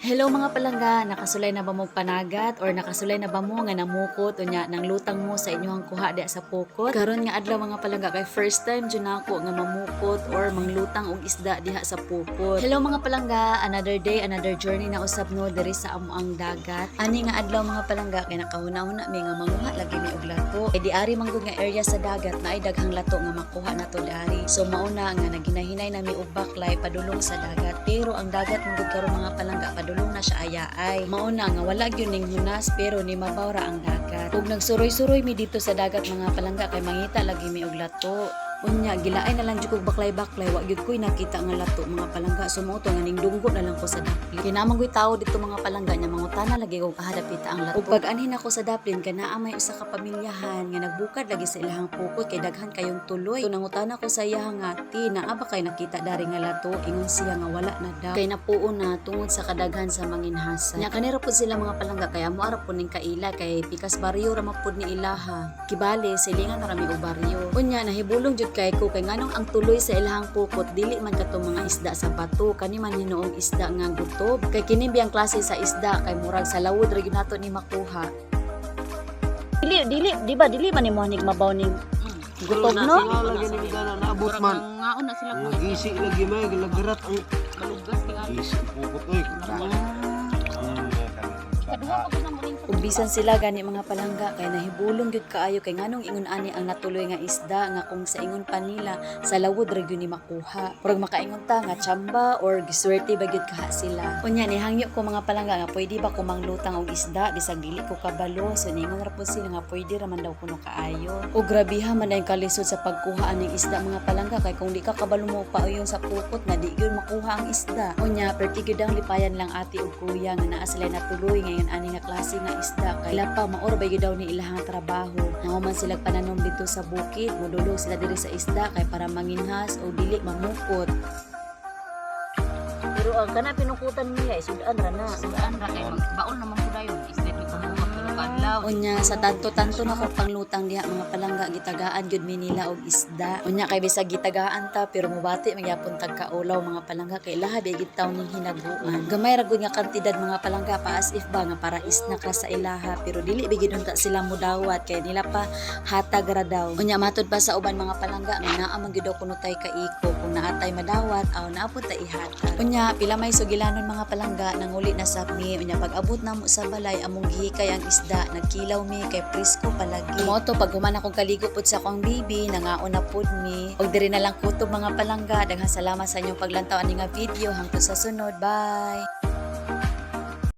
Hello mga palangga, nakasulay na ba mo panagat or nakasulay na ba mo nga namukot unya nang lutang mo sa inyong kuha diha sa pukot? Karon nga adlaw mga palangga kay first time jud nako nga mamukot or manglutang og isda diha sa pukot. Hello mga palangga, another day, another journey na usab no diri sa amuang dagat. Ani nga adlaw mga palangga kay nakahuna-huna mi nga manguha lagi mi og lato. Kay diari man gud nga area sa dagat na ay daghang lato nga makuha nato diari. So mauna nga naginahinay na mi og baklay padulong sa dagat. Pero ang dagat man gud karon mga palangga padulong na siya ayaay. Mauna nga wala gyud ning hunas pero ni mabawra ang dagat. Ug nagsuroy-suroy mi dito sa dagat mga palangga kay mangita lagi mi og lato. Unya gilaay na lang jud kog baklay-baklay wa gyud koy nakita nga lato mga palangga. Sumuto nga ning dunggo na lang ko sa daplin. Kinamang koy tawo dito mga palangga nya mangutana lagi kog ahadapita ang lato. Ug pag anhin ako sa daplin kana may usa ka pamilyahan nga nagbukad lagi sa ilahang pukot kay daghan kayong tuloy. So nangutana ko sa iya nga ti naa ba kay nakita dari nga lato ingon siya nga wala na daw. Kay napuon na tungod sa kadaghan sa manginhasa. Nya kanira pud sila mga palangga kay amo ara pud ning kaila kay pikas baryo ra man pud ni ilaha. Kibali silingan ra mi og baryo. Unya nahibulong jud kay ko kay nganong ang tuloy sa ilahang pukot dili man kato mga isda sa bato kani man hinuong isda nga gutob kay kini biyang klase sa isda kay murag sa lawod ra gyud nato ni makuha. Dili man ni mohanig mabaw ning gutob no. Lagi ni gana naabot man. Ngaon na sila po. Gisi lagi may gilagrat ang Malugas tinga. gisi pukot oy. Ug bisan sila gani mga palangga kay nahibulong gyud kaayo kay nganong ingon ani ang natuloy nga isda nga kung sa ingon pa nila sa lawod ra gyud ni makuha. Murag makaingon ta nga tsamba or giswerte ba gyud kaha sila. Unya ni hangyo ko mga palangga nga pwede ba ko manglutang og isda bisag dili ko kabalo so ningon ra pud sila nga pwede ra man daw kuno kaayo. Ug grabiha man ay kalisod sa pagkuha aning isda mga palangga kay kung di ka kabalo mo pauyon sa pukot na di gyud makuha ang isda. Unya perti gyud ang lipayan lang ati ug kuya nga naa sila natuloy ngayon ani nga klase nga isda kay lapa maor ba gyud daw ni ilahang trabaho. Nahuman sila pananom dito sa bukid, modulog sila diri sa isda kay para manginhas o dili mamukot. Pero ang kana pinukutan nila sudan ra na. Saan ra kay magbaon naman po dayon. Islet ni pamuha pero kadlaw. Unya sa tanto-tanto na ko panglutang diha mga palangga gitagaan gyud mi nila og isda. Unya kay bisag gitagaan ta pero mubati magyapon tagkaulaw mga palangga kay laha gyud taw ning hinaguan. Gamay ra gud nga kantidad mga palangga pa as if ba nga para isna ka sa ilaha pero dili bigid unta sila mudawat kay nila pa hatag ra daw. Unya matud pa sa uban mga palangga nga naa man gyud daw kuno tay kaiko kung naatay madawat aw naapod ta ihatag. Unya pila may sugilanon mga palangga nanguli na sapmi unya pag abot namo sa balay among gihikay ang isda nagkilaw mi kay presko palagi. Moto pag human akong kaligo pud sa akong bibi nangaon na pud mi. Og diri na lang kutob mga palangga daghang salamat sa inyong paglantaw ani nga video hangtod sa sunod. Bye.